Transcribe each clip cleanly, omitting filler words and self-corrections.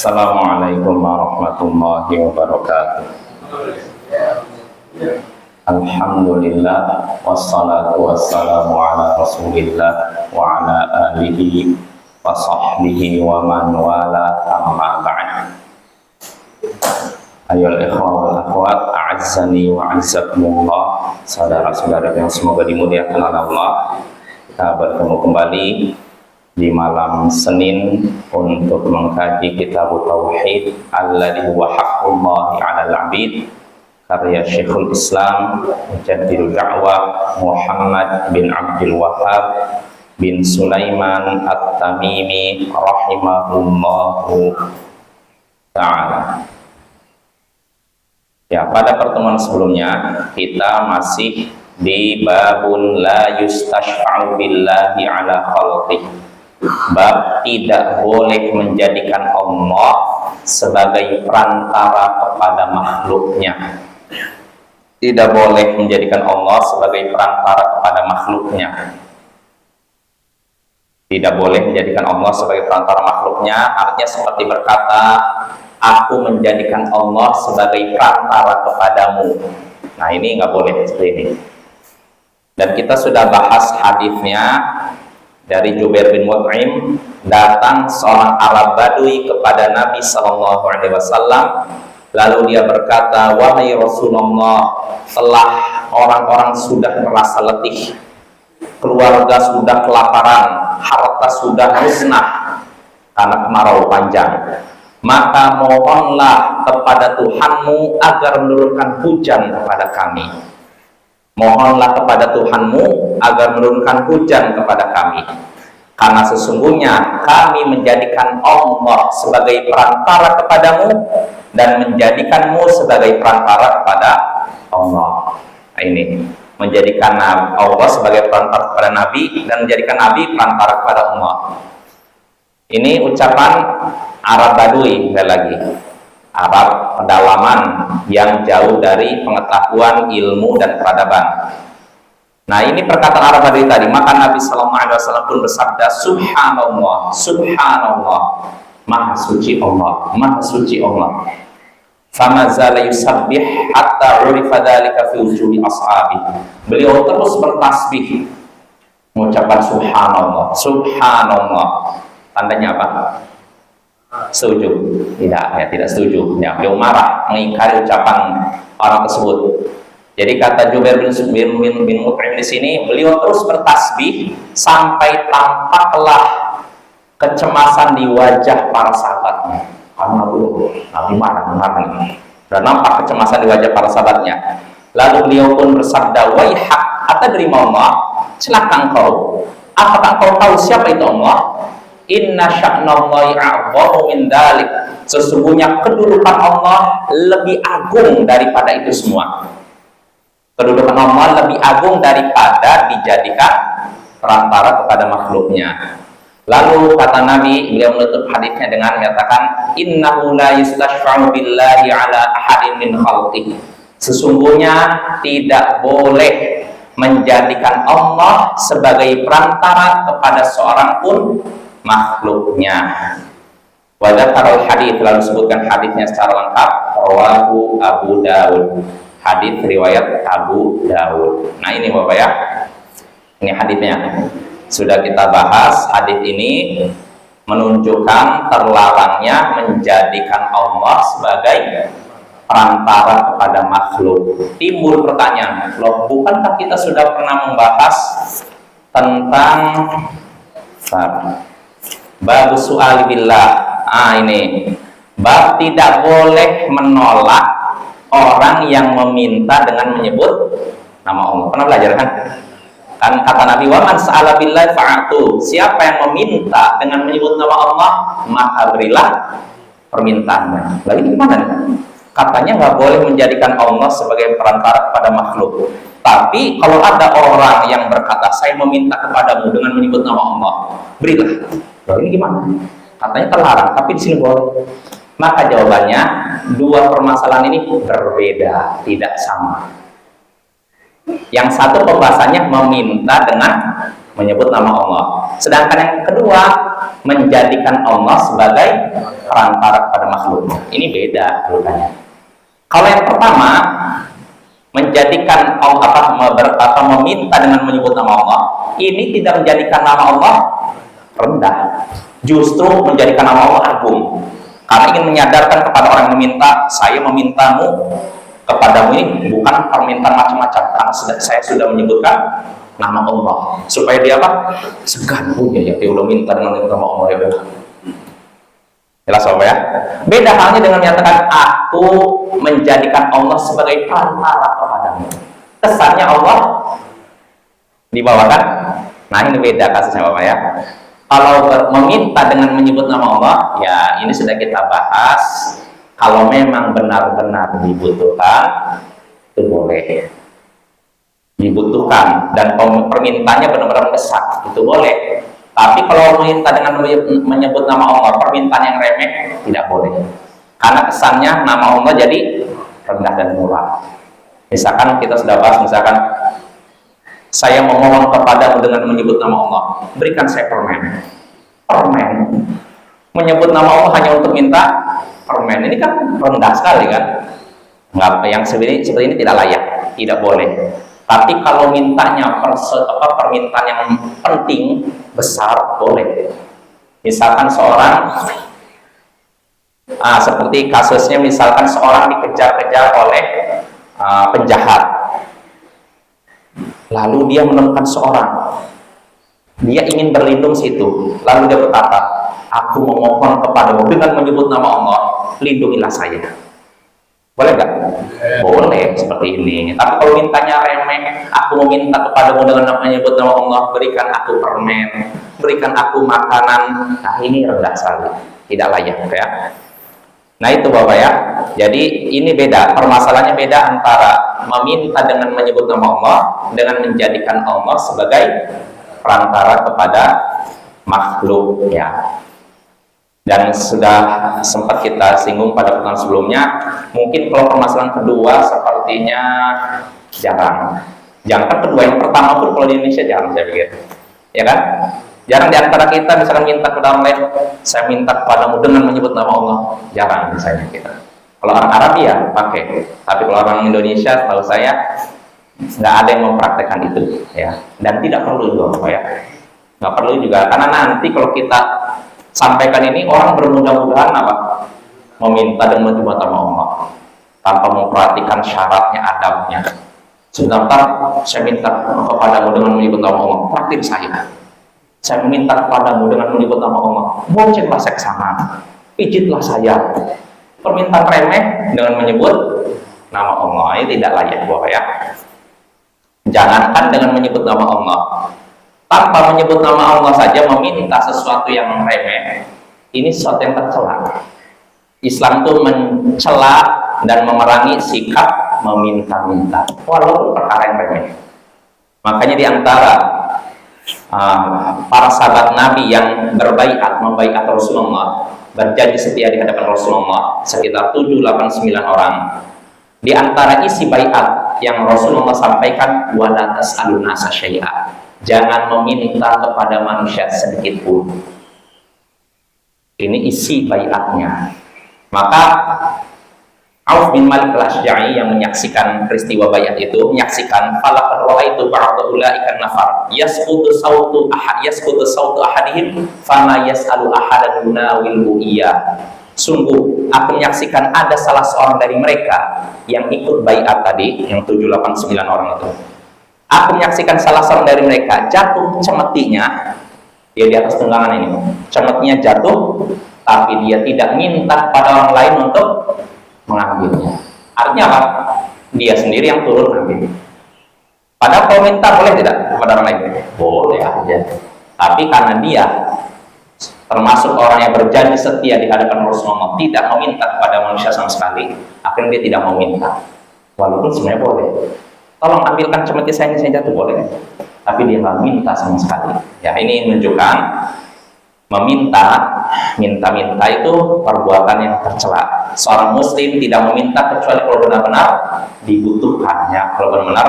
Assalamualaikum warahmatullahi wabarakatuh. Alhamdulillah wassalatu wassalamu ala rasulillah wa ala alihi wa sahbihi wa man wala amma ba'd. Ayoul ikhwah wal akhwat, a'azzani wa a'azzakumullah. Saudara-saudara yang semoga dimuliakan oleh Allah, kita bertemu kembali di malam Senin untuk mengkaji kitab Tauhid alladzi huwa haqqullahi 'alal 'abid, karya Syekhul Islam Mujaddidud Da'wah Muhammad bin Abdul Wahhab bin Sulaiman At-Tamimi rahimahullahu ta'ala. Ya, pada pertemuan sebelumnya kita masih di babun la yustashfa'u billahi 'ala khalqihi. Bab tidak boleh menjadikan Allah sebagai perantara kepada makhluknya. Tidak boleh menjadikan Allah sebagai perantara kepada makhluknya. Tidak boleh menjadikan Allah sebagai perantara makhluknya, artinya seperti berkata, aku menjadikan Allah sebagai perantara kepadamu. Nah, ini nggak boleh seperti ini. Dan kita sudah bahas hadisnya dari Jubair bin Mut'im. Datang seorang Arab Badui kepada Nabi SAW, lalu dia berkata, wahai Rasulullah, telah orang-orang sudah merasa letih, keluarga sudah kelaparan, harta sudah musnah karena kemarau panjang, maka mohonlah kepada Tuhanmu agar menurunkan hujan kepada kami. Mohonlah kepada Tuhanmu agar menurunkan hujan kepada kami, karena sesungguhnya kami menjadikan Allah sebagai perantara kepadamu dan menjadikanmu sebagai perantara kepada Allah. Nah, ini menjadikan Allah sebagai perantara kepada Nabi dan menjadikan Nabi perantara kepada Allah. Ini ucapan Arab Badui, sekali lagi, Arab pedalaman yang jauh dari pengetahuan, ilmu, dan peradaban. Nah, ini perkataan Arab Badui tadi. Maka Nabi SAW pun bersabda, Subhanallah, Subhanallah, Maha suci Allah, Maha suci Allah. Fama zala yusabbih hatta urifa dzalika fi wujuhi ashabi. Beliau terus bertasbih, mengucapkan Subhanallah, Subhanallah. Tandanya apa? Setuju? Tidak, ya, tidak setuju. Ya, beliau marah, mengingkari ucapan orang tersebut. Jadi kata Jubair bin Mut'im di sini, beliau terus bertasbih sampai tampaklah kecemasan di wajah para sahabatnya. Karena Nabi marah, dan nampak kecemasan di wajah para sahabatnya. Lalu beliau pun bersabda, waihak, atadri Allah, celaka engkau. Apakah engkau tahu siapa itu Allah? Inna sya'nallahi a'zamu min dzalik. Sesungguhnya kedudukan Allah lebih agung daripada itu semua. Kedudukan Allah lebih agung daripada dijadikan perantara kepada makhluknya. Lalu kata Nabi, beliau menutup hadisnya dengan menyatakan, innahu la yustashfa'u billahi 'ala ahadin min khalqihi. Sesungguhnya tidak boleh menjadikan Allah sebagai perantara kepada seorang pun makhluknya. Wa dzakarul hadits, lalu sebutkan hadisnya secara lengkap, rawahu Abu Daud. Hadis riwayat Abu Daud. Nah, ini Bapak ya. Ini hadisnya. Sudah kita bahas, hadis ini menunjukkan terlarangnya menjadikan Allah sebagai perantara kepada makhluk. Timbul pertanyaan, loh, bukankah kita sudah pernah membahas tentang bab su'ali billah. Ini bab tidak boleh menolak orang yang meminta dengan menyebut nama Allah. Pernah belajar kan? Kan kata Nabi, wa man sa'ala billahi fa'atu. Siapa yang meminta dengan menyebut nama Allah, maka berilah permintaannya. Lalu gimana nih? Katanya nggak boleh menjadikan Allah sebagai perantara kepada makhluk. Tapi kalau ada orang yang berkata, saya meminta kepadamu dengan menyebut nama Allah, berilah. Lalu ini gimana? Katanya terlarang, tapi di sini boleh. Maka jawabannya, dua permasalahan ini berbeda, tidak sama. Yang satu pembahasannya meminta dengan menyebut nama Allah. Sedangkan yang kedua, menjadikan Allah sebagai perantara kepada makhluknya. Ini beda rupanya. Kalau yang pertama, menjadikan Allah atau meminta dengan menyebut nama Allah, ini tidak menjadikan nama Allah rendah, justru menjadikan nama Allah agung. Karena ingin menyadarkan kepada orang yang meminta, saya memintamu kepadamu ini bukan permintaan macam-macam, karena saya sudah menyebutkan nama Allah, supaya dia apa? Segan. Oh ya, dia udah minta dengan nama Allah ya. Jelas apa ya? Beda halnya dengan menyatakan aku menjadikan Allah sebagai perantara kepadamu. Kesannya Allah dibawakan. Nah, ini beda kasusnya Bapak ya. Kalau meminta dengan menyebut nama Allah, ya ini sudah kita bahas. Kalau memang benar-benar dibutuhkan, itu boleh. Dibutuhkan dan permintaannya benar-benar besar, itu boleh. Tapi kalau meminta dengan menyebut nama Allah, permintaan yang remeh, tidak boleh. Karena kesannya nama Allah jadi rendah dan murah. Misalkan kita sudah bahas, misalkan saya memohon kepadamu dengan menyebut nama Allah, berikan saya permen. Permen. Menyebut nama Allah hanya untuk minta permen. Ini kan rendah sekali kan? Nggak, yang seperti ini tidak layak, tidak boleh. Tapi kalau mintanya permintaan yang penting, besar, boleh. Misalkan seorang, seperti kasusnya misalkan seorang dikejar-kejar oleh penjahat. Lalu dia menemukan seorang, dia ingin berlindung situ. Lalu dia berkata, aku memohon kepadamu dengan menyebut nama Allah, lindungilah saya. Boleh nggak? Boleh seperti ini. Tapi kalau mintanya remeh, aku meminta kepadamu dengan menyebut nama Allah, berikan aku permen, berikan aku makanan. Nah, ini rendah sekali, tidak layak ya. Nah itu Bapak ya. Jadi ini beda, permasalahannya beda antara meminta dengan menyebut nama Allah dengan menjadikan Allah sebagai perantara kepada makhluk ya. Dan sudah sempat kita singgung pada pertemuan sebelumnya, mungkin kalau permasalahan kedua sepertinya jarang. Jangan kedua, yang pertama pun kalau di Indonesia jarang saya pikir, ya kan? Jarang di antara kita misalkan minta kepada orang lain, saya minta kepadamu dengan menyebut nama Allah, jarang misalnya kita. Kalau orang Arab ya pakai, tapi kalau orang Indonesia, tahu saya nggak ada yang mempraktekkan itu, ya. Dan tidak perlu juga, ya. Nggak perlu juga, karena nanti kalau kita sampaikan ini orang bermudah-mudahan apa? Meminta dan menyebut nama Allah tanpa memperhatikan syaratnya, adabnya. Sebentar, saya minta kepadamu dengan menyebut nama Allah, praktik saya. Saya meminta kepadamu dengan menyebut nama Allah, boncenglah saya ke sana, pijitlah saya. Permintaan remeh dengan menyebut nama Allah, ini tidak layak Bapak ya. Jangankan dengan menyebut nama Allah, tanpa menyebut nama Allah saja meminta sesuatu yang remeh, ini sesuatu yang tercela. Islam itu mencela dan memerangi sikap meminta-minta, walaupun perkara yang remeh. Makanya di antara para sahabat Nabi yang membaiat Rasulullah, berjanji setia di hadapan Rasulullah, sekitar 7, 8, 9 orang. Di antara isi baiat yang Rasulullah sampaikan, wala tas'aluna syai'a, jangan meminta kepada manusia sedikit pun. Ini isi baiatnya. Maka Auf bin Malik al-Asy'ari yang menyaksikan peristiwa baiat itu, menyaksikan falaqad ra'aitu ba'da ulaika nafar yasqutu sautu ahadihim fama yas'alu ahadan yunawilhu iya. Sungguh aku menyaksikan ada salah seorang dari mereka yang ikut baiat tadi, yang 7, 8, 9 orang itu. Aku menyaksikan salah seorang dari mereka jatuh cemetinya, dia di atas tunggangan ini, cemetinya jatuh, tapi dia tidak minta pada orang lain untuk mengambilnya. Artinya apa? Dia sendiri yang turun ambil. Padahal kalau minta boleh tidak kepada orang lain? Boleh aja. Tapi karena dia termasuk orang yang berjanji setia di hadapan Rasulullah, tidak meminta kepada manusia sama sekali, akhirnya dia tidak mau minta. Walaupun sebenarnya boleh. Tolong ambilkan cemeti saya ini, saya jatuh, boleh. Tapi dia nggak minta sama sekali. Ya, ini menunjukkan meminta minta-minta itu perbuatan yang tercela. Seorang muslim tidak meminta kecuali kalau benar-benar dibutuhkannya, kalau benar-benar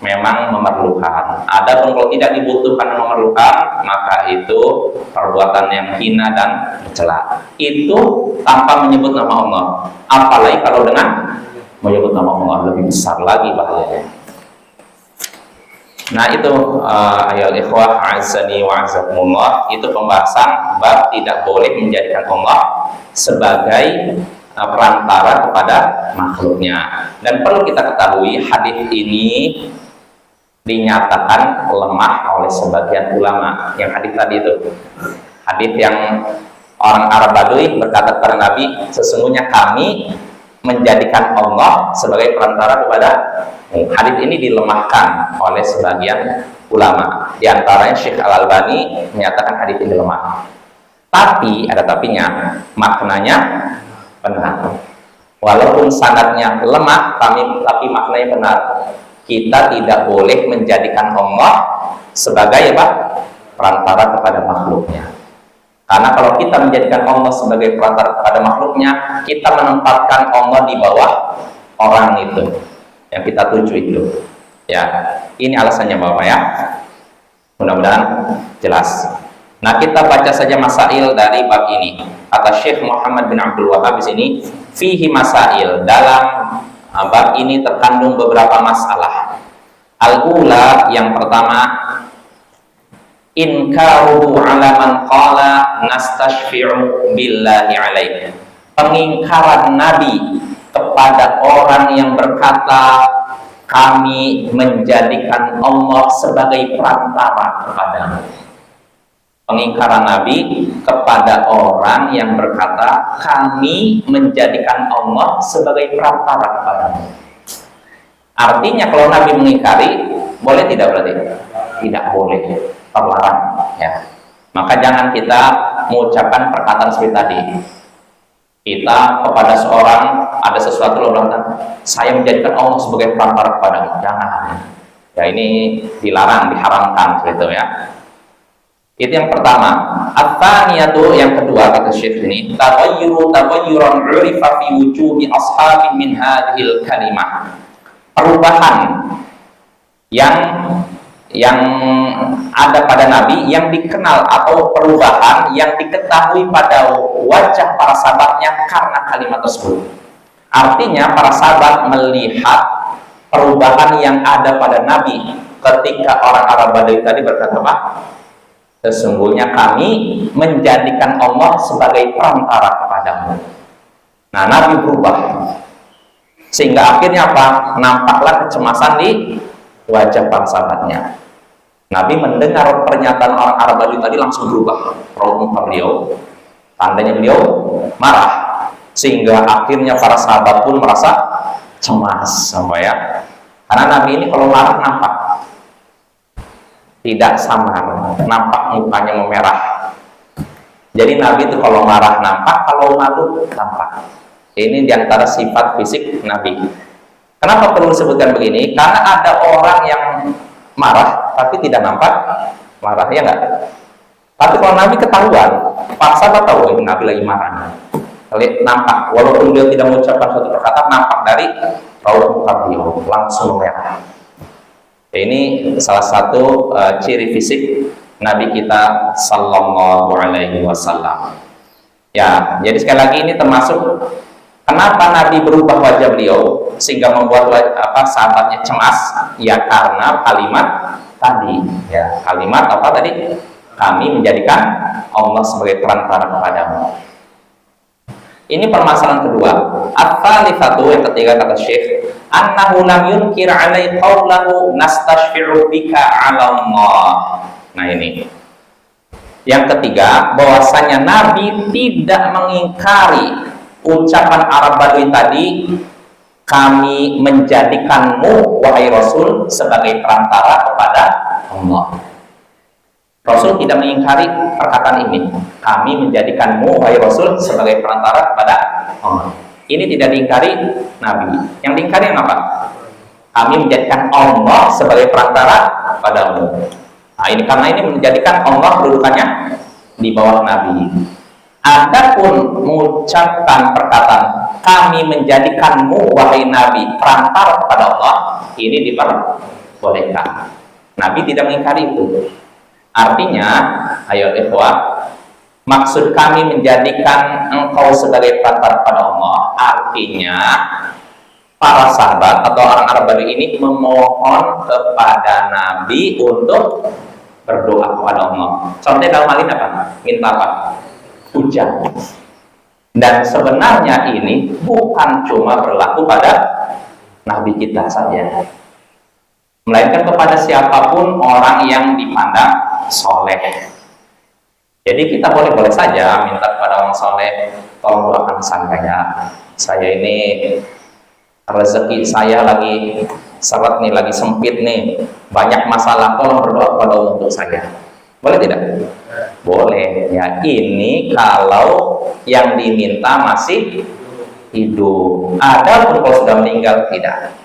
memang memerlukan. Adapun kalau tidak dibutuhkan dan memerlukan, maka itu perbuatan yang hina dan tercela. Itu tanpa menyebut nama Allah. Apalagi kalau dengan menyebut nama Allah, lebih besar lagi bahayanya. Nah itu ayol ikhwah azani wa azakumullah, itu pembahasan bab tidak boleh menjadikan Allah sebagai perantara kepada makhluknya. Dan perlu kita ketahui, hadis ini dinyatakan lemah oleh sebagian ulama. Yang hadis tadi itu, hadis yang orang Arab Badui berkata kepada Nabi, sesungguhnya kami menjadikan Allah sebagai perantara kepada. Hadis ini dilemahkan oleh sebagian ulama. Di antaranya Syekh Al-Albani menyatakan hadis ini lemah. Tapi ada tapinya, maknanya benar. Walaupun sanadnya lemah, tapi maknanya benar. Kita tidak boleh menjadikan Allah sebagai apa? Perantara kepada makhluknya. Karena kalau kita menjadikan Allah sebagai perantara kepada makhluknya, kita menempatkan Allah di bawah orang itu yang kita tuju itu. Ya, ini alasannya Bapak ya. Mudah-mudahan jelas. Nah, kita baca saja masail dari bab ini. Kata Syekh Muhammad bin Abdul Wahhab di sini, fihi masail. Dalam bab ini terkandung beberapa masalah. Al-ula, yang pertama, inkaruhu ala man qala nastashfi'u billahi alaihi. Pengingkaran Nabi kepada orang yang berkata kami menjadikan Allah sebagai perantara kepadamu. Pengingkaran Nabi kepada orang yang berkata kami menjadikan Allah sebagai perantara kepadamu. Artinya kalau Nabi mengingkari, boleh tidak berarti? Tidak boleh, terlarang ya. Maka jangan kita mengucapkan perkataan seperti tadi. Kita kepada seorang ada sesuatu lalu bilang, saya menjadikan Allah sebagai perantara kepadamu. Jangan. Ya ini dilarang, diharamkan gitu ya. Itu yang pertama. At-tsaniyatu, yang kedua kata Syekh ini, taghayyuran 'urifa fi wujuhi ashabi min hadhil kalimah. Perubahan yang ada pada Nabi, yang dikenal, atau perubahan yang diketahui pada wajah para sahabatnya karena kalimat tersebut. Artinya para sahabat melihat perubahan yang ada pada Nabi ketika orang Arab Badui tadi berkata apa? Sesungguhnya kami menjadikan Allah sebagai perantara kepadamu. Nah, Nabi berubah sehingga akhirnya apa? Nampaklah kecemasan di wajah para sahabatnya. Nabi mendengar pernyataan orang Arab Badui tadi langsung berubah raut muka beliau, tandanya beliau marah, sehingga akhirnya para sahabat pun merasa cemas sama ya. Karena Nabi ini kalau marah nampak tidak samar, nampak mukanya memerah. Jadi Nabi itu kalau marah nampak, kalau malu tampak. Ini diantara sifat fisik Nabi. Kenapa perlu disebutkan begini? Karena ada orang yang marah tapi tidak nampak marah, ya enggak? Tapi kalau Nabi ketahuan, para sahabat tahu ini Nabi lagi marah. Nampak, walaupun dia tidak mengucapkan suatu perkataan, nampak dari raut muka beliau langsung merah. Ini salah satu ciri fisik Nabi kita Sallallahu Alaihi Wasallam. Ya, jadi sekali lagi ini termasuk kenapa Nabi berubah wajah beliau sehingga membuat sahabatnya cemas? Ya karena kalimat tadi. Ya, kalimat apa tadi? Kami menjadikan Allah sebagai perantara kepadamu. Ini permasalahan kedua. At-tsalitsatu, yang ketiga kata Syekh, annahu lam yunkir alai qawlahu nastashfi'u bika 'ala Allah. Nah ini. Yang ketiga, bahwasanya Nabi tidak mengingkari ucapan Arab Badui tadi, kami menjadikanmu wahai Rasul sebagai perantara kepada Allah. Rasul tidak mengingkari perkataan ini. Kami menjadikanmu wahai Rasul sebagai perantara kepada Allah. Ini tidak diingkari Nabi. Yang diingkari apa? Kami menjadikan Allah sebagai perantara padamu. Nah, ini karena ini menjadikan Allah kedudukannya di bawah Nabi. Adapun mengucapkan perkataan kami menjadikanmu wahai Nabi perantara kepada Allah, ini diperbolehkan. Nabi tidak mengingkari itu. Artinya, ayo ikhwah, maksud kami menjadikan engkau sebagai perantara kepada Allah, artinya para sahabat atau orang Arab Badui ini memohon kepada Nabi untuk berdoa kepada Allah. Contohnya dalam hal ini apa? Minta apa? Hujan. Dan sebenarnya ini bukan cuma berlaku pada Nabi kita saja, melainkan kepada siapapun orang yang dipandang soleh. Jadi kita boleh-boleh saja minta kepada orang soleh, tolong doakan saya ini rezeki saya lagi seret nih, lagi sempit nih, banyak masalah, tolong berdoa kepada Allah untuk saya. Boleh tidak? Boleh. Ya, ini kalau yang diminta masih hidup. Ada pun kalau sudah meninggal tidak.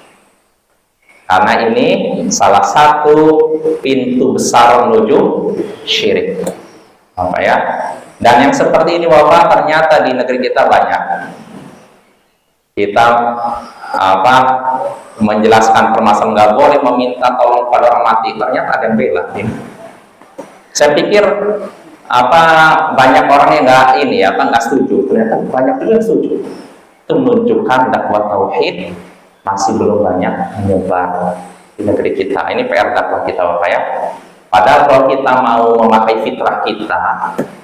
Karena ini salah satu pintu besar menuju syirik. Apa ya? Dan yang seperti ini Bapak ternyata di negeri kita banyak. Kita menjelaskan permasalahan nggak boleh meminta tolong pada orang mati, ternyata ada yang bela ini. Saya pikir banyak orang yang nggak setuju, ternyata banyak juga yang setuju. Itu menunjukkan dakwah tauhid masih belum banyak menyebar di negeri kita. Ini PR dakwah kita Bapak ya. Padahal kalau kita mau memakai fitrah kita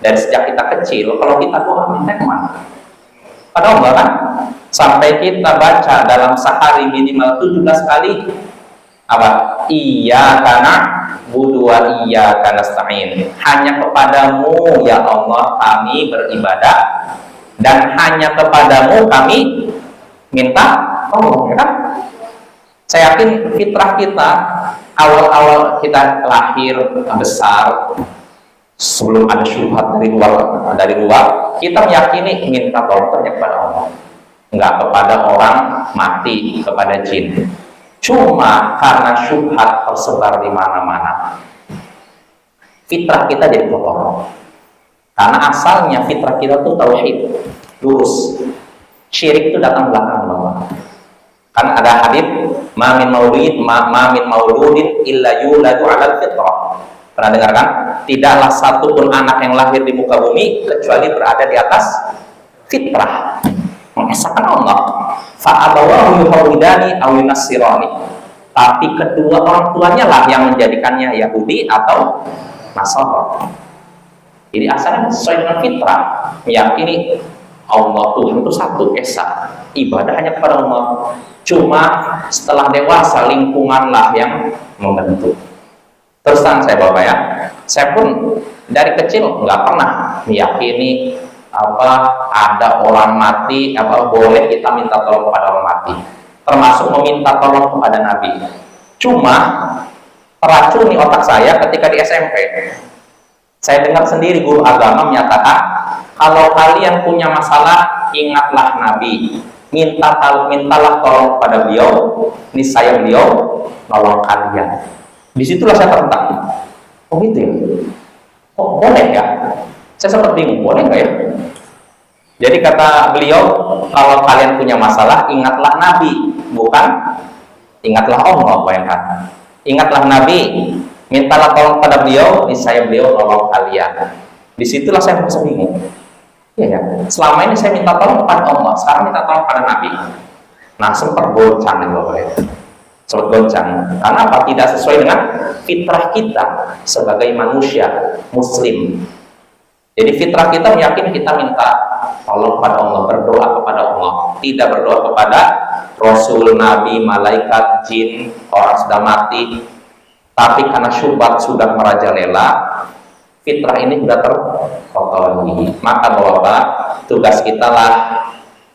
dari sejak kita kecil, kalau kita doa minta kemana? Pada Allah kan? Sampai kita baca dalam sehari minimal 17 kali iyyaka na'budu wa iyyaka nasta'in. Hanya kepadamu ya Allah kami beribadah dan hanya kepadamu kami minta tolong, ya kan? Saya yakin fitrah kita awal-awal kita lahir besar, sebelum ada syubhat dari luar, kita meyakini minta tolong hanya kepada Allah, nggak kepada orang mati, kepada jin. Cuma karena syubhat tersebar di mana-mana, fitrah kita jadi kotor. Karena asalnya fitrah kita tuh tauhid, lurus. Syirik itu datang belakang Bapak. Kan ada hadits ma min mauludin illa yuladu 'alal fitrah. Pernah dengar kan? Tidaklah satu pun anak yang lahir di muka bumi kecuali berada di atas fitrah, mengesahkan Allah. Fa'abawahu yuhawidani aw yunassirani. Tapi kedua orang tuanya lah yang menjadikannya Yahudi atau Nasara. Jadi asalnya sesuai dengan fitrah, meyakini Allah Tuhan itu satu, esa, ibadah hanya kepada Allah. Cuma setelah dewasa lingkunganlah yang membentuk. Terus terang saya Bapak ya, saya pun dari kecil nggak pernah meyakini ada orang mati, boleh kita minta tolong kepada orang mati, termasuk meminta tolong kepada Nabi. Cuma teracuni otak saya ketika di SMP. Saya dengar sendiri guru agama menyatakan, kalau kalian punya masalah, ingatlah Nabi, mintalah tolong kepada beliau, niscaya beliau nolong kalian. Disitulah saya terentang. Oh gitu ya? Oh boleh ya? Saya sempat bingung, boleh nggak ya? Jadi kata beliau, kalau kalian punya masalah, ingatlah Nabi, bukan ingatlah Allah, bayangkan. Ingatlah Nabi, mintalah tolong pada beliau, niscaya beliau nolong kalian. Disitulah saya merasa bingung. Ya, selama ini saya minta tolong kepada Allah, sekarang minta tolong pada Nabi. Nah, sempat goncang nih Bapak ya. Sempat goncang. Karena apa? Tidak sesuai dengan fitrah kita sebagai manusia Muslim. Jadi fitrah kita meyakini kita minta tolong kepada Allah, berdoa kepada Allah, tidak berdoa kepada Rasul, Nabi, malaikat, jin, orang sudah mati. Tapi karena syubhat sudah merajalela, fitrah ini sudah terkotori. Maka Bapak, tugas kita lah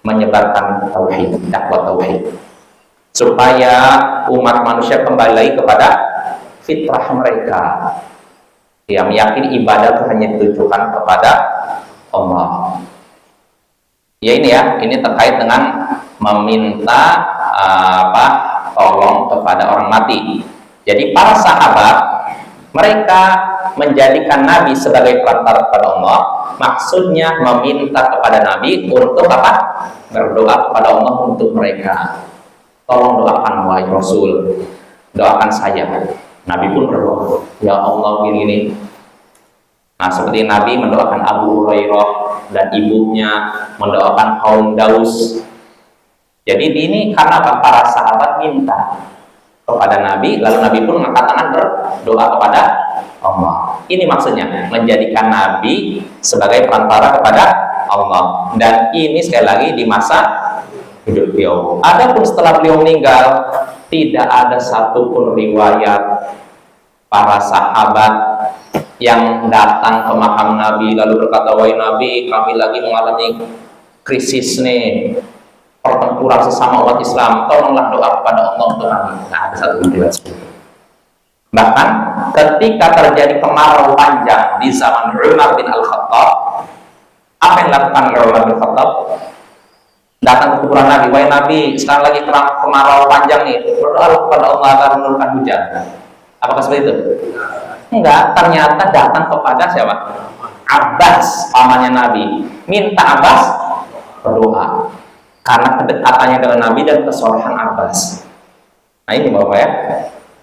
menyebarkan tauhid, dakwah tauhid, supaya umat manusia kembali lagi kepada fitrah mereka, yang meyakini ibadah itu hanya ditujukan kepada Allah. Ya ini ya, ini terkait dengan meminta tolong kepada orang mati. Jadi para sahabat Mereka menjadikan Nabi sebagai perantara kepada Allah, maksudnya meminta kepada Nabi untuk apa? Berdoa kepada Allah untuk mereka. Tolong doakan wahai Rasul, doakan saya. Nabi pun berdoa, ya Allah gini-gini. Nah, seperti Nabi mendoakan Abu Hurairah dan ibunya, mendoakan kaum Daus. Jadi ini karena para sahabat minta kepada Nabi, lalu Nabi pun mengangkat tangan berdoa kepada Allah. Ini maksudnya menjadikan Nabi sebagai perantara kepada Allah. Dan ini sekali lagi di masa hidup beliau. Adapun setelah beliau meninggal, tidak ada satupun riwayat para sahabat yang datang ke makam Nabi lalu berkata, wahai Nabi, kami lagi mengalami krisis nih, pertempuran sesama umat Islam, tolonglah doa kepada Allah untuk kami. Nah, ada satu riwayat seperti itu. Bahkan ketika terjadi kemarau panjang di zaman Umar bin Al-Khattab, apa yang dilakukan oleh Umar bin Al-Khattab? Datang ke kuburan Nabi, wahai Nabi, sekarang lagi kemarau panjang nih, berdoa kepada Allah agar menurunkan hujan. Apakah seperti itu? Enggak, ternyata datang kepada siapa? Abbas, pamannya Nabi. Minta Abbas berdoa karena kedekatannya dengan Nabi dan kesolehan Abbas. Nah ini Bapak ya,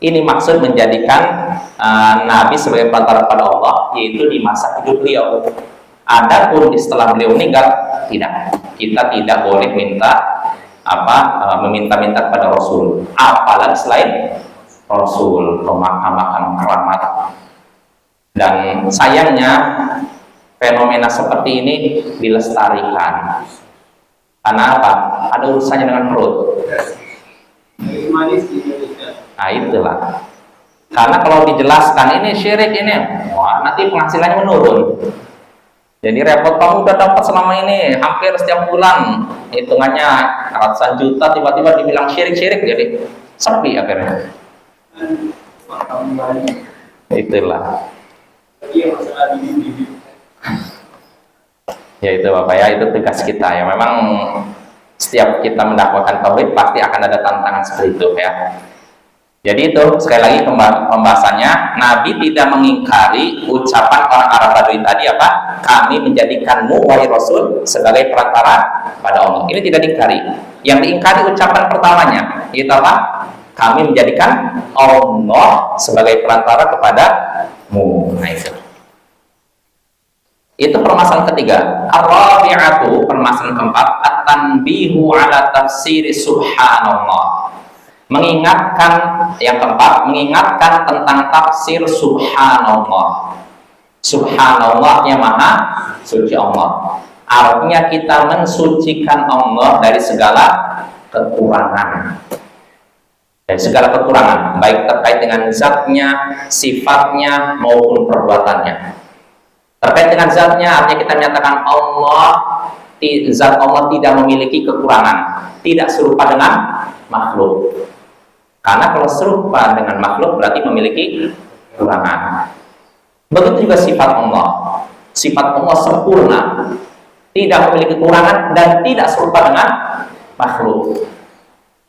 ini maksud menjadikan Nabi sebagai perantara kepada Allah, yaitu di masa hidup beliau. Adapun setelah beliau meninggal, tidak. Kita tidak boleh meminta-minta kepada Rasul, apalagi selain Rasul, makam-makam keramat. Dan sayangnya fenomena seperti ini dilestarikan. Karena apa? Ada urusannya dengan perut. Nah itulah. Karena kalau dijelaskan ini syirik ini, wah nanti penghasilannya menurun. Jadi repot, kamu udah dapat selama ini hampir setiap bulan hitungannya ratusan juta, tiba-tiba dibilang syirik-syirik, jadi sepi akhirnya. Itulah. Ya itu Bapak ya, itu tugas kita ya. Memang setiap kita mendakwakan tauhid pasti akan ada tantangan seperti itu ya. Jadi itu sekali lagi pembahasannya, Nabi tidak mengingkari ucapan orang Arab Badui tadi apa? Kami menjadikanmu wahai Rasul sebagai perantara pada Allah. Ini tidak diingkari. Yang diingkari ucapan pertamanya, yaitu apa? Kami menjadikan Allah sebagai perantara kepadamu. Nah itu permasalahan ketiga. Ar-rabi'atu, permasalahan keempat, at-tanbihu ala tafsiri subhanallah. Mengingatkan yang keempat, mengingatkan tentang tafsir subhanallah. Subhanallah yang maha suci Allah. Artinya kita mensucikan Allah dari segala kekurangan. Dari segala kekurangan, baik terkait dengan zatnya, sifatnya, maupun perbuatannya. Terkait dengan zatnya, artinya kita menyatakan zat Allah tidak memiliki kekurangan, tidak serupa dengan makhluk. Karena kalau serupa dengan makhluk berarti memiliki kekurangan. Begitu juga sifat Allah. Sifat Allah sempurna, tidak memiliki kekurangan dan tidak serupa dengan makhluk.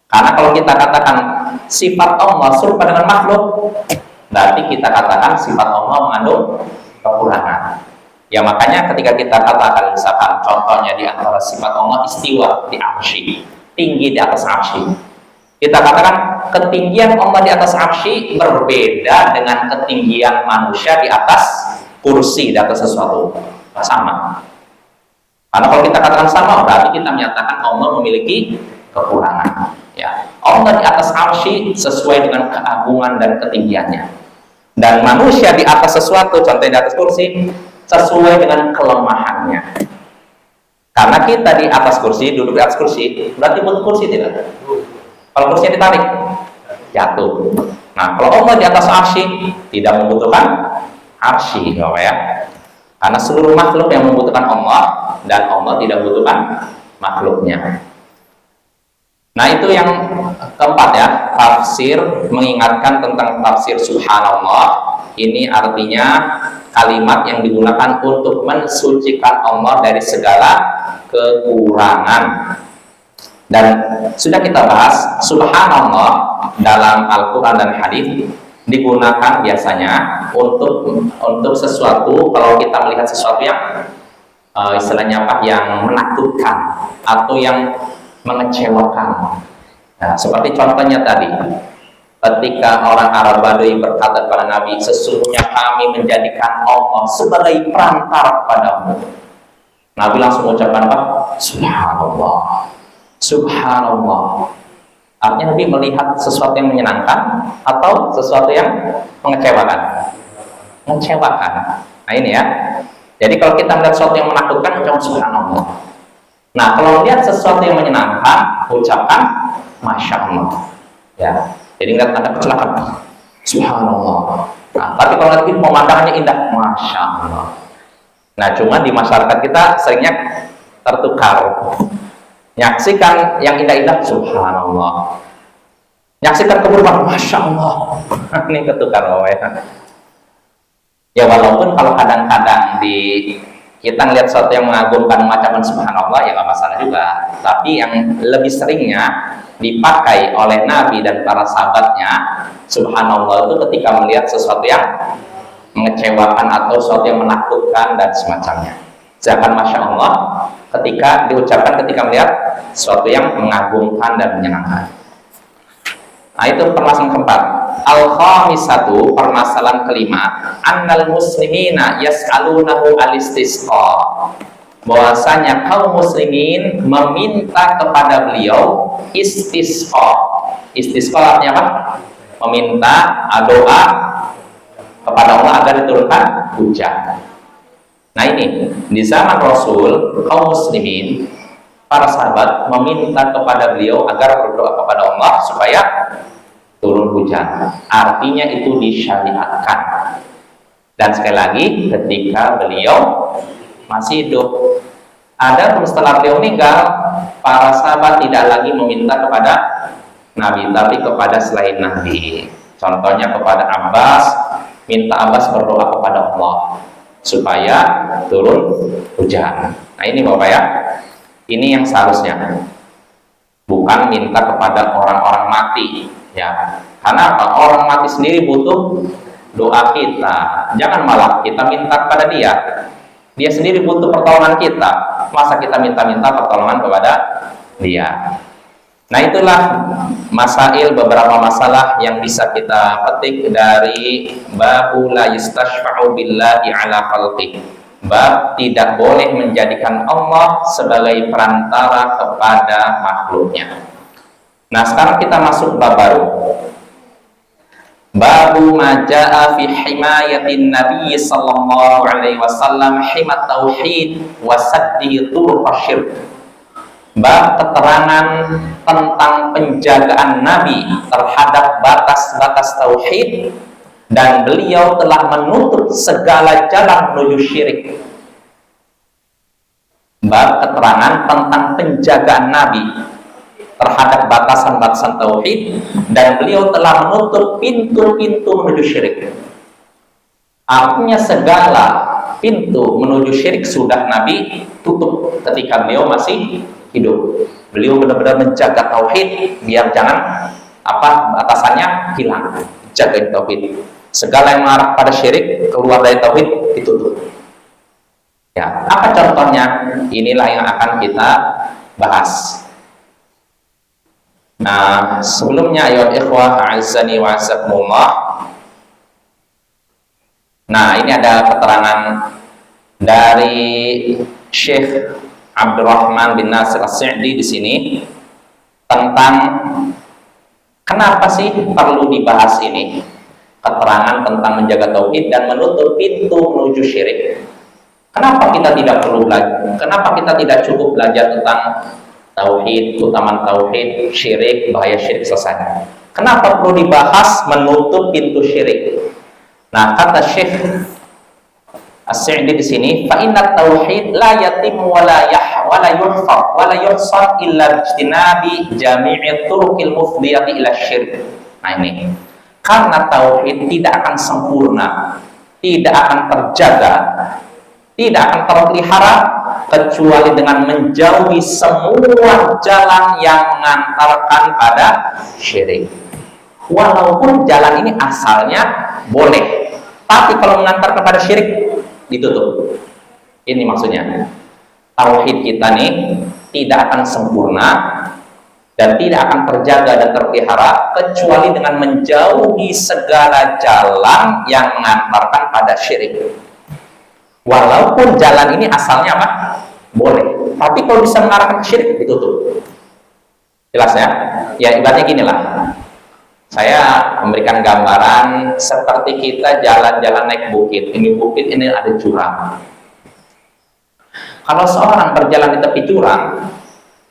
Karena kalau kita katakan sifat Allah serupa dengan makhluk, berarti kita katakan sifat Allah mengandung kekurangan. Ya makanya ketika kita katakan misalkan contohnya di antara sifat Allah istiwa di arsy, tinggi di atas arsy. Kita katakan ketinggian Allah di atas arsy berbeda dengan ketinggian manusia di atas kursi, di atas sesuatu. Sama. Karena kalau kita katakan sama, berarti kita menyatakan Allah memiliki kekurangan. Ya, Allah di atas arsy sesuai dengan keagungan dan ketinggiannya. Dan manusia di atas sesuatu, contohnya di atas kursi, sesuai dengan kelemahannya. Karena kita di atas kursi, duduk di atas kursi, berarti butuh kursi tidak? Kalau kursinya ditarik, jatuh. Nah, kalau Allah di atas arsy tidak membutuhkan arsy, ya. Karena seluruh makhluk yang membutuhkan Allah dan Allah tidak membutuhkan makhluknya. Nah, itu yang keempat ya, tafsir, mengingatkan tentang tafsir subhanallah. Ini artinya kalimat yang digunakan untuk mensucikan Allah dari segala kekurangan. Dan sudah kita bahas subhanallah dalam Al-Quran dan hadis digunakan biasanya untuk sesuatu, kalau kita melihat sesuatu yang istilahnya apa, yang menakutkan atau yang mengecewakan. Nah, seperti contohnya tadi, ketika orang Arab Badui berkata kepada Nabi, sesungguhnya kami menjadikan Allah sebagai perantara kepadamu. Nabi langsung mengucapkan apa? Subhanallah, Subhanallah. Artinya Nabi melihat sesuatu yang menyenangkan atau sesuatu yang mengecewakan? Mengecewakan. Nah ini ya. Jadi kalau kita melihat sesuatu yang menakutkan, ucapkan subhanallah. Nah kalau melihat sesuatu yang menyenangkan, ucapkan masya Allah. Ya. Jadi lihat ada kecelakaan, subhanallah. Nah tapi kalau lihat pemandangannya indah, masya Allah. Nah cuma di masyarakat kita seringnya tertukar. Nyaksikan yang indah-indah, subhanallah. Nyaksikan keburukan, masya Allah. Ini ketukar, ya. Ya walaupun kalau kadang-kadang kita ngelihat sesuatu yang mengagumkan, mengucapkan subhanallah, ya nggak masalah juga. Tapi yang lebih seringnya dipakai oleh Nabi dan para sahabatnya, subhanallah itu ketika melihat sesuatu yang mengecewakan atau sesuatu yang menakutkan dan semacamnya. Sedangkan masya Allah ketika diucapkan ketika melihat sesuatu yang mengagumkan dan menyenangkan. Nah itu permasalahan keempat. Al-khamisatu, permasalahan kelima, annal muslimina yas'alunahu al-istisqa. Bahwasanya kaum muslimin meminta kepada beliau istisqa. Istisqa artinya apa? Meminta doa kepada Allah agar diturunkan hujan. Nah ini, di zaman Rasul, kaum muslimin, para sahabat meminta kepada beliau agar berdoa kepada Allah supaya turun hujan. Artinya itu disyariatkan. Dan sekali lagi, ketika beliau masih hidup. Adapun setelah beliau meninggal, para sahabat tidak lagi meminta kepada Nabi, tapi kepada selain Nabi. Contohnya kepada Abbas, minta Abbas berdoa kepada Allah supaya turun hujan. Nah ini Bapak ya, ini yang seharusnya, bukan minta kepada orang-orang mati ya. Karena apa? Orang mati sendiri butuh doa kita. Jangan malah kita minta kepada dia. Dia sendiri butuh pertolongan kita. Masa kita minta-minta pertolongan kepada dia? Nah itulah beberapa masalah yang bisa kita petik dari babu la yastashfa'u billahi ala khalqih. Bab tidak boleh menjadikan Allah sebagai perantara kepada makhluknya. Nah sekarang kita masuk bab baru. Babu maja'a fi himayatin Nabi sallallahu alaihi wasallam himat tauhid wa saddihi turuq syirk. Bab keterangan tentang penjagaan Nabi terhadap batas-batas tauhid dan beliau telah menutup segala jalan menuju syirik. Bab keterangan tentang penjagaan Nabi terhadap batasan-batasan tauhid dan beliau telah menutup pintu-pintu menuju syirik. Artinya segala pintu menuju syirik sudah Nabi tutup ketika beliau masih hidup. Beliau benar-benar menjaga tauhid biar jangan batasannya hilang. Jaga tauhid. Segala yang mengarah pada syirik keluar dari tauhid ditutup. Ya, apa contohnya? Inilah yang akan kita bahas. Nah, sebelumnya ayat ikhwah a'azzani wa a'azzakumullah. Nah, ini ada keterangan dari Syekh Abdurrahman bin Nasir As-Sa'di di sini tentang kenapa sih perlu dibahas ini, keterangan tentang menjaga tauhid dan menutup pintu menuju syirik. Kenapa kita tidak perlu belajar? Kenapa kita tidak cukup belajar tentang tauhid, keutamaan tauhid, syirik, bahaya syirik selesai? Kenapa perlu dibahas menutup pintu syirik? Nah, kata Syekh As-Sa'di di sini, fa inna tauhid la yatim wa la yuhfar wa la yuhsar illa bijtinabi jami'i turuqil mufdiyati ila syirk. Nah ini, karena tauhid tidak akan sempurna, tidak akan terjaga, tidak akan terpelihara kecuali dengan menjauhi semua jalan yang mengantarkan pada syirik. Walaupun jalan ini asalnya boleh, tapi kalau mengantar kepada syirik, ditutup. Ini maksudnya. Tauhid kita nih tidak akan sempurna dan tidak akan terjaga dan terpelihara kecuali dengan menjauhi segala jalan yang mengantarkan pada syirik. Walaupun jalan ini asalnya apa? Boleh, tapi kalau bisa mengarahkan ke syirik, ditutup. Jelas ya? Ya ibaratnya gini lah. Saya memberikan gambaran seperti kita jalan-jalan naik bukit. Ini bukit, ini ada jurang. Kalau seorang berjalan di tepi jurang,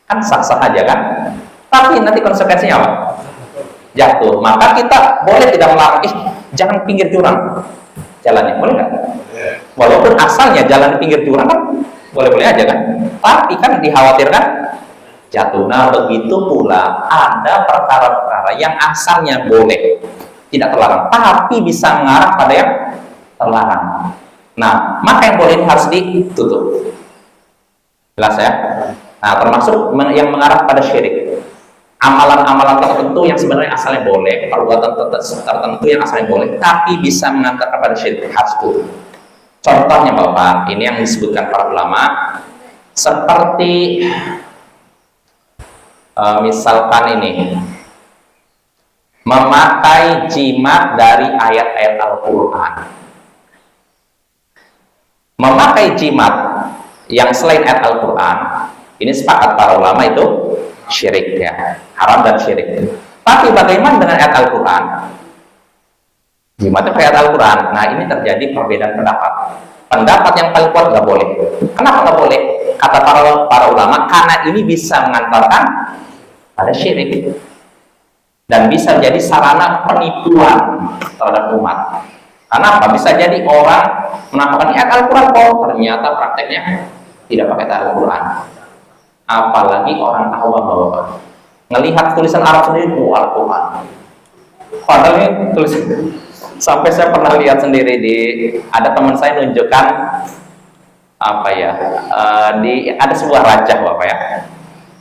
kan sah-sah aja kan? Tapi nanti konsekuensinya apa? Jatuh. Maka kita boleh tidak melarang, jangan pinggir jurang jalannya, boleh nggak? Walaupun asalnya jalan di pinggir jurang kan boleh-boleh aja kan? Tapi kan dikhawatirkan jatuh. Nah begitu pula ada perkara-perkara yang asalnya boleh, tidak terlarang, tapi bisa mengarah pada yang terlarang. Nah maka yang boleh ini harus ditutup. Jelas ya? Nah termasuk yang mengarah pada syirik. Amalan-amalan tertentu yang sebenarnya asalnya boleh, perbuatan tertentu yang asalnya boleh, tapi bisa mengantar kepada syirik, harus tutup. Contohnya Bapak, ini yang disebutkan para ulama, seperti misalkan ini, memakai jimat dari ayat-ayat Al-Quran. Memakai jimat yang selain ayat Al-Quran, ini sepakat para ulama itu syirik ya, haram dan syirik. Tapi bagaimana dengan ayat Al-Quran? Jimatnya ayat Al-Quran. Nah ini terjadi perbedaan pendapat. Pendapat yang paling kuat nggak boleh. Kenapa nggak boleh? Kata para ulama, karena ini bisa mengantarkan pada syirik dan bisa jadi sarana penipuan terhadap umat. Karena apa? Bisa jadi orang menampakkan ayat Al-Quran, ternyata prakteknya tidak pakai ayat Al-Quran. Apalagi orang awam Bapak ngelihat tulisan Arab sendiri, Al-Quran. Padahal ini tulisan, sampai saya pernah lihat sendiri ada teman saya nunjukkan apa ya, ada sebuah rajah Bapak ya.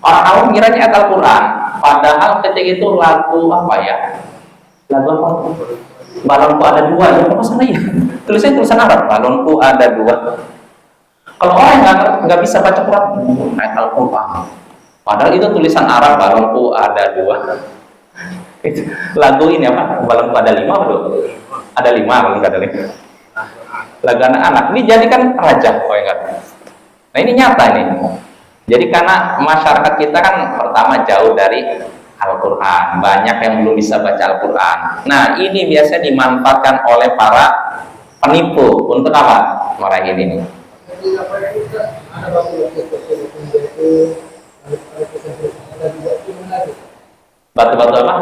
Orang awam kiranya ayat Al-Quran, padahal ketika itu lagu apa ya? Lagu apa? Balonku ada dua, ya apa sana ya? Tulisannya tulisan Arab, balonku ada dua. Kalau orang nggak bisa baca Quran, ayat Al-Quran. Padahal itu tulisan Arab, balonku ada dua. Lagu ini apa? Balonku ada lima, betul? Ada lima, balonku ada lima. Lagu anak-anak. Ini jadikan raja, oh ya. Nah ini nyata ini. Jadi karena masyarakat kita kan pertama jauh dari Al-Quran, banyak yang belum bisa baca Al-Quran. Nah ini biasanya dimanfaatkan oleh para penipu untuk apa? Meraih ini. Batu-batu apa?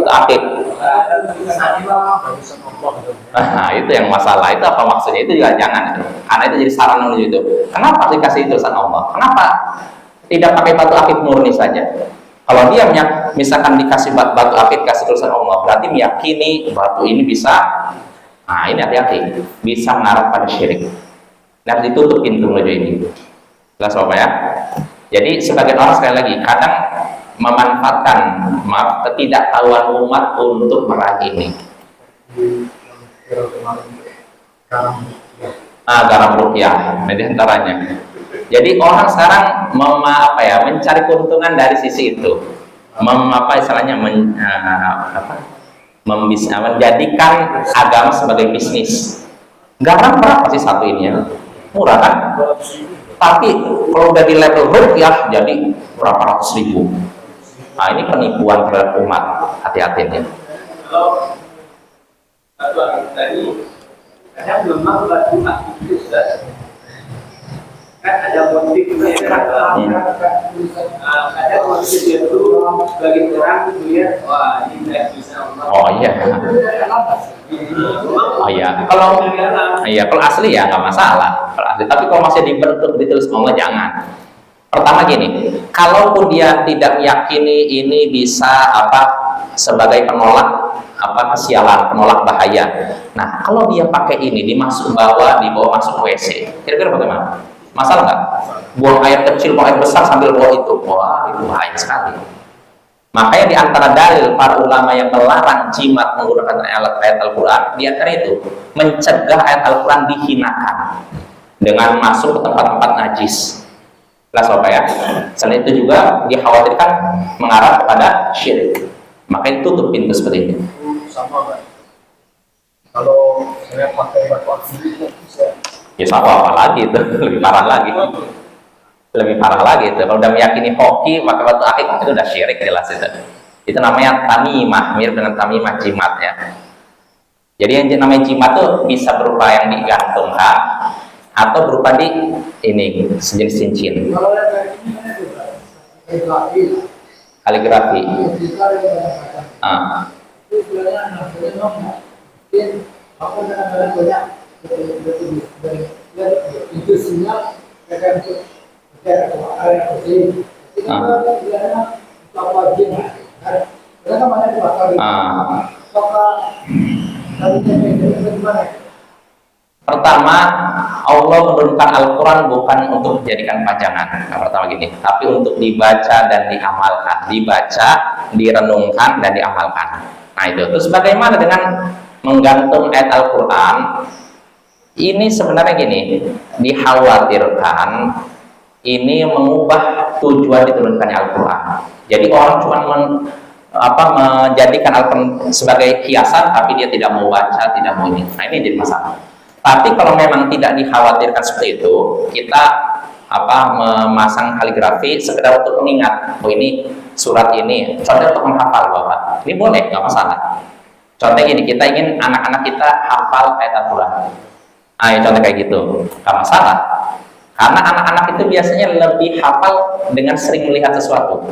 Akik. Nah itu yang masalah. Itu apa maksudnya? Itu juga jangan. Karena itu jadi sarana menuju itu. Kenapa dikasih tulisan Allah? Kenapa tidak pakai batu akik murni saja? Kalau dia misalkan dikasih batu akik, kasih tulisan Allah, berarti meyakini batu ini bisa. Nah ini hati-hati, bisa mengarah pada syirik. Dan ditutup pintu menuju ini. Jelas Bapak ya? Jadi sebagian orang sekali lagi kadang memanfaatkan ketidaktahuan umat untuk meraih ini. Garam rupiah, di antaranya. Jadi orang sekarang mencari keuntungan dari sisi itu, menjadikan agama sebagai bisnis. Garam berapa sih satu ini ya? Murah kan? Tapi kalau udah di level rupiah jadi berapa ratus ribu. Nah ini penipuan terhadap umat, hati-hatinya. Kalau batu akik tadi, kadang memang batu akik itu kan ada motif juga ya, kadang motif itu bagi orang melihat wah ini tidak bisa. Oh iya. Oh iya. Kalau asli ya nggak masalah. Kalau asli, tapi kalau masih dibentuk ditulis Allah jangan. Pertama gini, kalaupun dia tidak meyakini ini bisa sebagai penolak kesialan, penolak bahaya. Nah, kalau dia pakai ini dibawa masuk WC, kira-kira bagaimana? Masalah nggak? Buang air kecil, buang air besar sambil bawa itu, wah itu bahaya sekali. Makanya di antara dalil para ulama yang melarang jimat menggunakan ayat Al-Quran, di antara itu mencegah ayat Al-Quran dihinakan dengan masuk ke tempat-tempat najis. Jelas Bapak ya. Selain itu juga dikhawatirkan mengarah kepada syirik. Makanya tutup pintu seperti ini. Sama kan? Kalau saya pakai batu akik bisa. Ya sama apa lagi itu, lebih parah lagi. Lebih parah lagi itu. Kalau udah meyakini hoki pakai batu akik itu udah syirik jelas itu. Itu namanya tamimah, mirip dengan tamimah jimat ya. Jadi yang namanya jimat itu bisa berupa yang digantungkan atau berupa di ini sejenis cincin. Kalau yang kayak ini Kaligrafi. Ah. itu sebenarnya mungkin aku kadang-kadang banyak itu sinyal akan Pertama, Allah menurunkan Al-Quran bukan untuk dijadikan pajangan. Nah, pertama gini, tapi untuk dibaca dan diamalkan. Dibaca, direnungkan, dan diamalkan. Nah itu. Terus bagaimana dengan menggantung ayat Al-Quran? Ini sebenarnya gini, dikhawatirkan ini mengubah tujuan diturunkannya Al-Quran. Jadi orang cuma menjadikan Al-Quran sebagai hiasan, tapi dia tidak mau baca, tidak mau ini. Nah ini jadi masalah. Tapi kalau memang tidak dikhawatirkan seperti itu, kita memasang kaligrafi sekedar untuk mengingat, oh ini surat ini, contohnya untuk menghafal Bapak. Ini boleh, nggak masalah. Contohnya gini, kita ingin anak-anak kita hafal ayat Al-Quran. Nah, contoh kayak gitu, nggak masalah. Karena anak-anak itu biasanya lebih hafal dengan sering melihat sesuatu.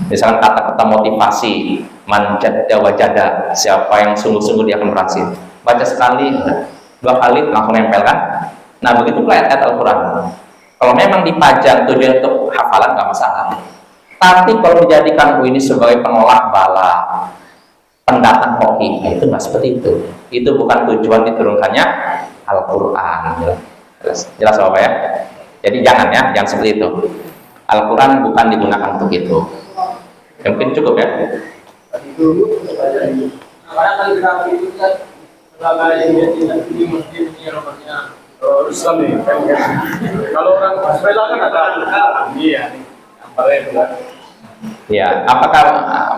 Misalkan kata-kata motivasi, man jadda wajada, siapa yang sungguh-sungguh dia akan berhasil. Baca sekali, 2 kali langsung nempel kan. Nah begitu pula ayat Al-Quran. Kalau memang dipajang tujuan untuk hafalan nggak masalah. Tapi kalau dijadikan ini sebagai penolak bala, pendatang hoki, itu nggak seperti itu. Itu bukan tujuan diturunkannya Al-Quran. Jelas Bapak ya. Jadi jangan seperti itu. Al-Quran bukan digunakan untuk itu. Ya, mungkin cukup ya. Karena kaligrafi itu kan sebagai di masjid ini namanya Islam nih. Kalau orang Venezuela kan ada iya Ya, apakah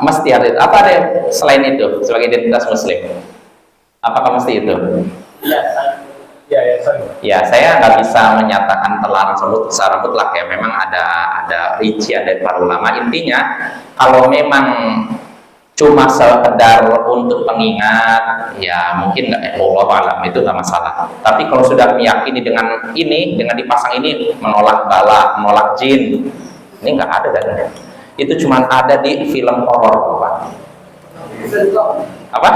mesti ada itu? Apa ada selain itu sebagai identitas Muslim? Apakah mesti itu? Ya, saya nggak bisa menyatakan terlarang secara mutlak ya. Memang ada rincian dari para ulama. Intinya, kalau memang cuma sekedar untuk pengingat, ya mungkin nggak, Allah alam itu nggak masalah. Tapi kalau sudah meyakini dengan dipasang ini menolak bala, menolak jin, ini nggak ada dalilnya. Itu cuma ada di film horor, Pak. Apa?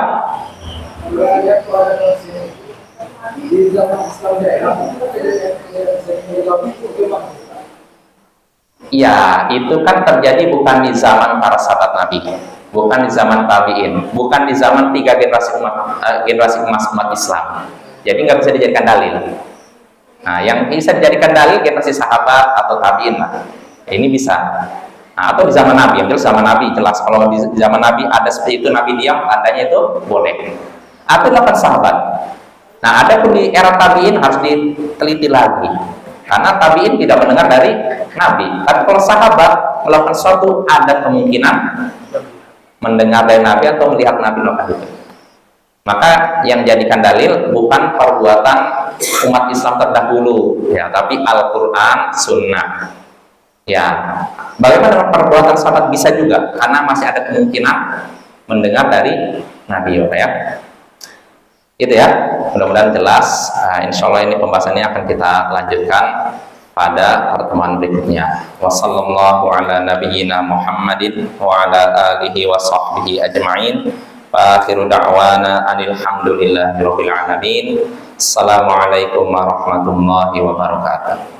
Ya, itu kan terjadi bukan di zaman para sahabat Nabi, bukan di zaman tabiin, bukan di zaman 3 generasi emas umat Islam. Jadi nggak bisa dijadikan dalil. Nah, yang bisa dijadikan dalil generasi sahabat atau tabiin lah. Ini bisa. Nah, atau di zaman Nabi, yang jelas zaman Nabi jelas. Kalau di zaman Nabi ada seperti itu, Nabi diam, tandanya itu boleh. Atau dilakukan sahabat. Nah, ada pun di era tabiin harus diteliti lagi. Karena tabiin tidak mendengar dari Nabi. Tapi kalau sahabat melakukan sesuatu, ada kemungkinan mendengar dari Nabi atau melihat Nabi melakukan itu. Maka yang jadikan dalil bukan perbuatan umat Islam terdahulu, ya, tapi Al-Quran, Sunnah. Ya, bagaimana dengan perbuatan sahabat bisa juga, karena masih ada kemungkinan mendengar dari Nabi, ya. Itu ya, mudah-mudahan jelas. Insya Allah ini pembahasannya akan kita lanjutkan pada pertemuan berikutnya. Wassallallahu ala nabiyyina Muhammadin wa ala alihi wa sahbihi ajma'in. Wa akhiru da'wana anilhamdulillahi rabbil alamin. Assalamualaikum warahmatullahi wabarakatuh.